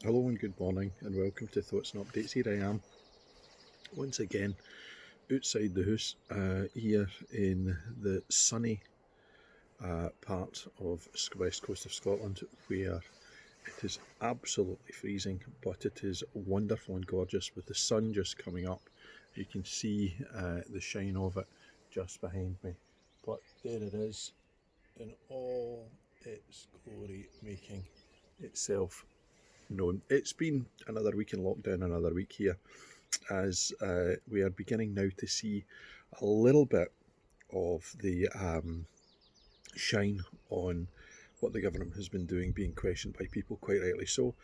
Hello and good morning, and welcome to Thoughts and Updates. Here I am once again outside the house here in the sunny part of west coast of Scotland, where it is absolutely freezing, but it is wonderful and gorgeous with the sun just coming up. You can see the shine of it just behind me, but there it is in all its glory, making itself known. It's been another week in lockdown, another week here, as we are beginning now to see a little bit of the shine on what the government has been doing being questioned by people, quite rightly so,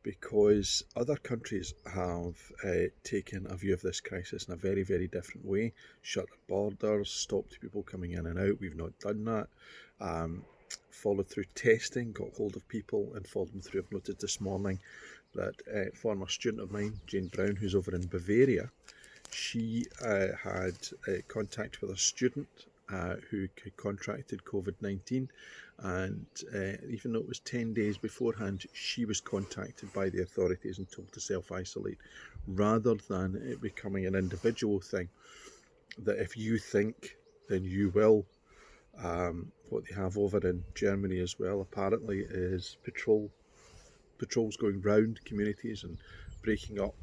because other countries have taken a view of this crisis in a very, very different way, shut the borders, stopped people coming in and out. We've not done that. Followed through testing, got hold of people and followed them through. I've noted this morning that a former student of mine, Jane Brown, who's over in Bavaria, she had contact with a student who contracted COVID-19, and even though it was 10 days beforehand, she was contacted by the authorities and told to self-isolate, rather than it becoming an individual thing, that if you think, then you will. What they have over in Germany as well, apparently, is patrols going round communities and breaking up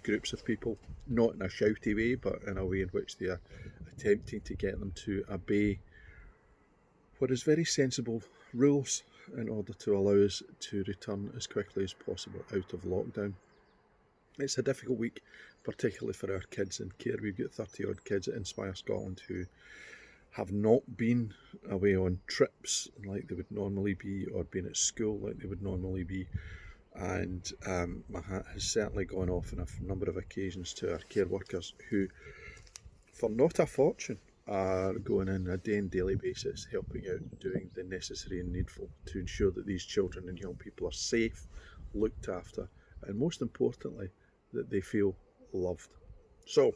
groups of people, not in a shouty way, but in a way in which they are attempting to get them to obey what is very sensible rules in order to allow us to return as quickly as possible out of lockdown. It's a difficult week, particularly for our kids in care. We've got 30 odd kids at Inspire Scotland who have not been away on trips like they would normally be, or been at school like they would normally be. And my hat has certainly gone off on a number of occasions to our care workers who, for not a fortune, are going in a day and daily basis, helping out, doing the necessary and needful to ensure that these children and young people are safe, looked after, and most importantly, that they feel loved. So,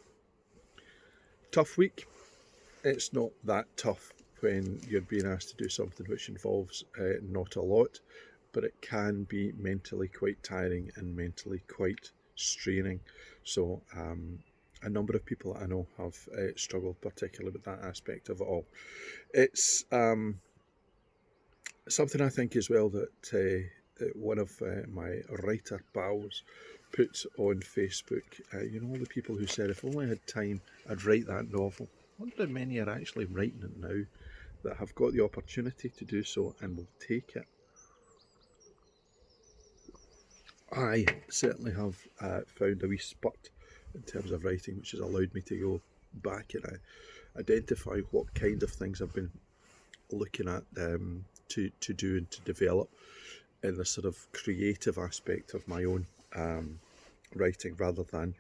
tough week. It's not that tough when you're being asked to do something which involves not a lot, but it can be mentally quite tiring and mentally quite straining. So a number of people I know have struggled particularly with that aspect of it all. It's something I think as well that one of my writer pals put on Facebook. All the people who said, if only I had time, I'd write that novel. I wonder how many are actually writing it now that have got the opportunity to do so and will take it. I certainly have found a wee spurt in terms of writing, which has allowed me to go back and identify what kind of things I've been looking at to do and to develop in the sort of creative aspect of my own writing, rather than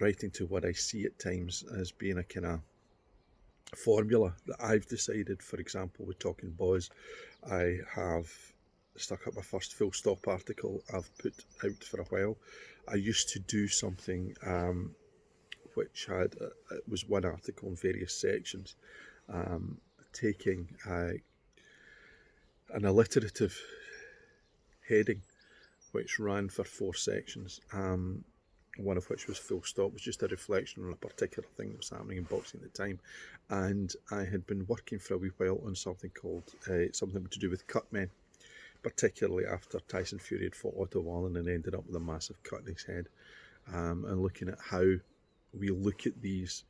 writing to what I see at times as being a kind of formula that I've decided. For example, with Talking Boys, I have stuck up my first full stop article I've put out for a while. I used to do something which had it was one article in various sections, taking an alliterative heading which ran for 4 sections. One of which was full stop, was just a reflection on a particular thing that was happening in boxing at the time. And I had been working for a wee while on something called something to do with cut men, particularly after Tyson Fury had fought Otto Wallin and ended up with a massive cut in his head, and looking at how we look at these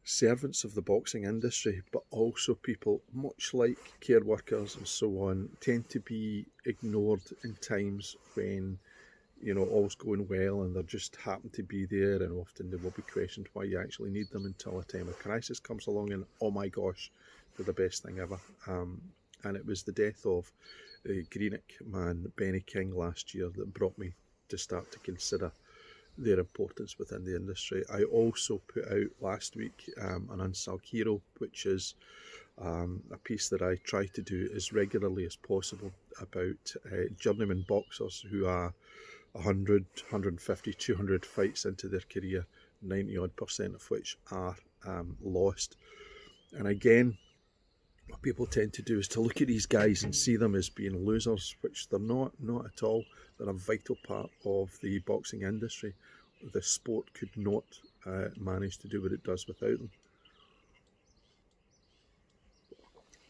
servants of the boxing industry, but also people, much like care workers and so on, tend to be ignored in times when all's going well and they just happen to be there, and often they will be questioned why you actually need them until a time of crisis comes along and, oh my gosh, they're the best thing ever. And it was the death of Greenock man Benny King last year that brought me to start to consider their importance within the industry. I also put out last week an Unsung Hero, which is a piece that I try to do as regularly as possible about journeyman boxers who are 100, 150, 200 fights into their career, 90 odd % of which are lost. And again, what people tend to do is to look at these guys and see them as being losers, which they're not at all. They're a vital part of the boxing industry. The sport could not manage to do what it does without them.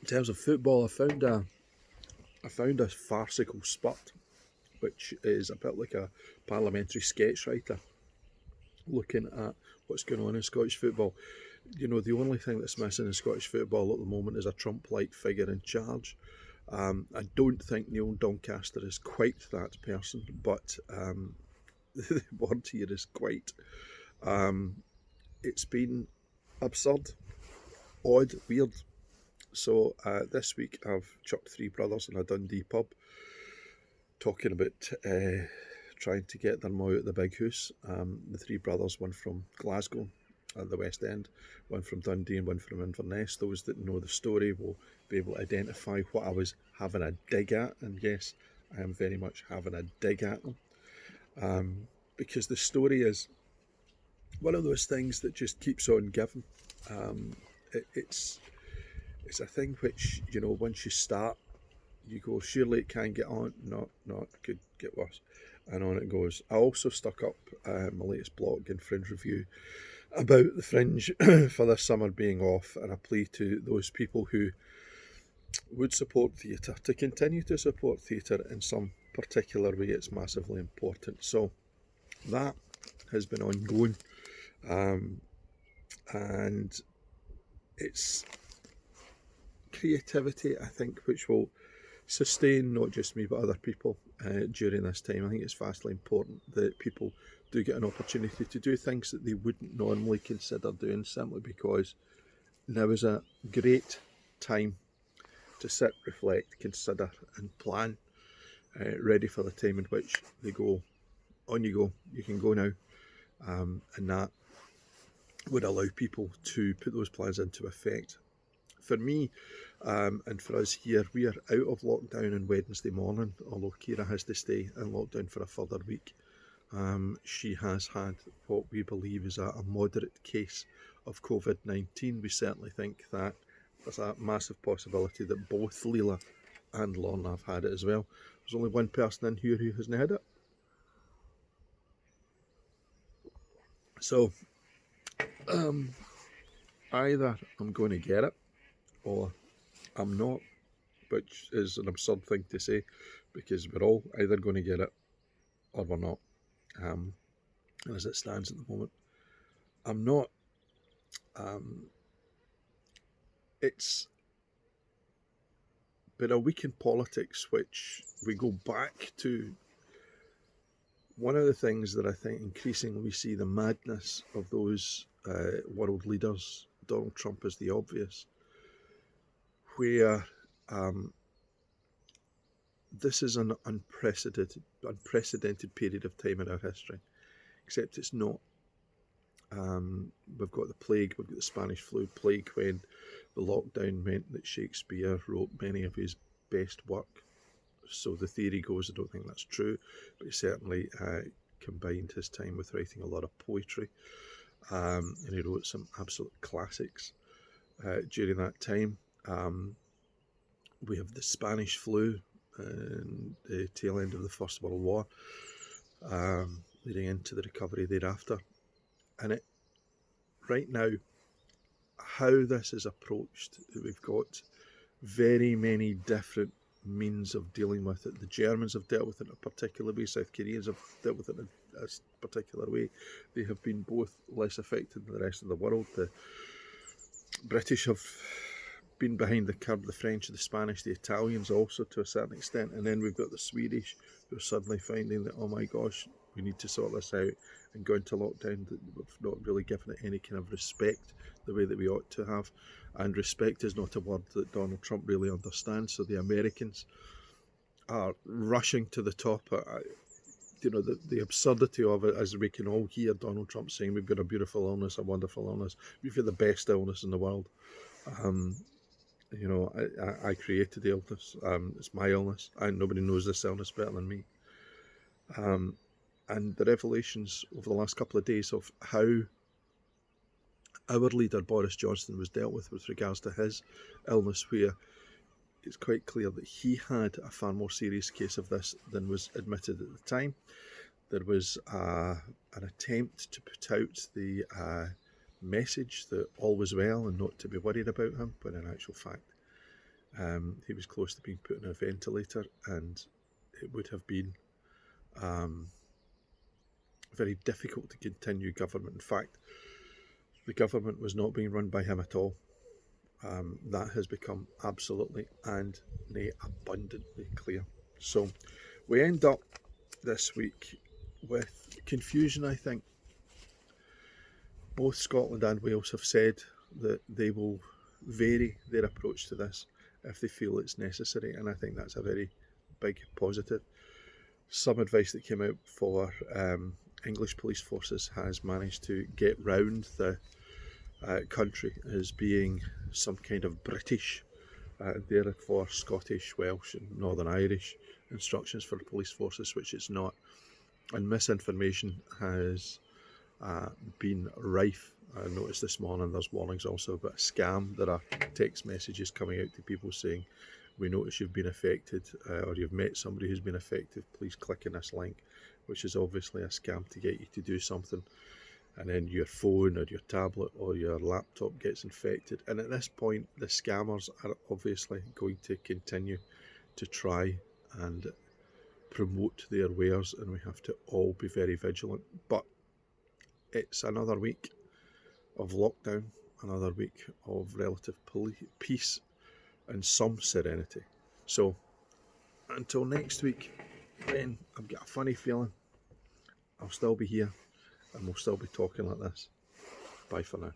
In terms of football, I found a farcical spurt, which is a bit like a parliamentary sketch writer, looking at what's going on in Scottish football. You know, the only thing that's missing in Scottish football at the moment is a Trump-like figure in charge. I don't think Neil Doncaster is quite that person, but the word here is quite. It's been absurd, odd, weird. So this week I've chucked three brothers in a Dundee pub, talking about trying to get them out at the big house. The three brothers, one from Glasgow at the West End, one from Dundee and one from Inverness. Those that know the story will be able to identify what I was having a dig at, and yes, I am very much having a dig at them, because the story is one of those things that just keeps on giving. It's a thing which, you know, once you start, you go, surely it can get on. No, it could get worse. And on it goes. I also stuck up my latest blog in Fringe Review about the Fringe for this summer being off, and a plea to those people who would support theatre to continue to support theatre in some particular way. It's massively important. So that has been ongoing, and it's creativity, I think, which will sustain not just me but other people during this time. I think it's vastly important that people do get an opportunity to do things that they wouldn't normally consider doing, simply because now is a great time to sit, reflect, consider and plan, ready for the time in which they go, on you go, you can go now, and that would allow people to put those plans into effect. For me, and for us here, we are out of lockdown on Wednesday morning, although Kira has to stay in lockdown for a further week. She has had what we believe is a moderate case of COVID-19. We certainly think that there's a massive possibility that both Leela and Lorna have had it as well. There's only one person in here who hasn't had it. So, either I'm going to get it or I'm not, which is an absurd thing to say, because we're all either going to get it or we're not. And as it stands at the moment, I'm not. It's been a week in politics, which we go back to one of the things that I think increasingly we see the madness of those world leaders. Donald Trump is the obvious, where this is an unprecedented period of time in our history, except it's not. We've got the plague, we've got the Spanish flu, plague when the lockdown meant that Shakespeare wrote many of his best work. So the theory goes, I don't think that's true, but he certainly combined his time with writing a lot of poetry, and he wrote some absolute classics during that time. We have the Spanish flu and the tail end of the First World War, leading into the recovery thereafter. And it, right now, how this is approached, we've got very many different means of dealing with it. The Germans have dealt with it in a particular way, South Koreans have dealt with it in a particular way. They have been both less affected than the rest of the world. The British have been behind the curve, the French, the Spanish, the Italians also to a certain extent, and then we've got the Swedish who are suddenly finding that, oh my gosh, we need to sort this out and go into lockdown, that we've not really given it any kind of respect the way that we ought to have. And respect is not a word that Donald Trump really understands, so the Americans are rushing to the top. You know, the absurdity of it, as we can all hear Donald Trump saying, we've got a beautiful illness, a wonderful illness, we've got the best illness in the world. You know, I created the illness. It's my illness, and nobody knows this illness better than me. And the revelations over the last couple of days of how our leader Boris Johnson was dealt with regards to his illness, where it's quite clear that he had a far more serious case of this than was admitted at the time. There was an attempt to put out the message that all was well and not to be worried about him, but in actual fact he was close to being put on a ventilator, and it would have been very difficult to continue government. In fact, the government was not being run by him at all. That has become absolutely and abundantly clear. So we end up this week with confusion, I think. Both Scotland and Wales have said that they will vary their approach to this if they feel it's necessary, and I think that's a very big positive. Some advice that came out for English police forces has managed to get round the country as being some kind of British, therefore Scottish, Welsh and Northern Irish instructions for the police forces, which it's not. And misinformation has been rife. I noticed this morning there's warnings also about a scam. There are text messages coming out to people saying, we notice you've been affected, or you've met somebody who's been affected, please click on this link, which is obviously a scam to get you to do something, and then your phone or your tablet or your laptop gets infected. And at this point the scammers are obviously going to continue to try and promote their wares, and we have to all be very vigilant. But it's another week of lockdown, another week of relative peace and some serenity. So until next week, then I've got a funny feeling I'll still be here and we'll still be talking like this. Bye for now.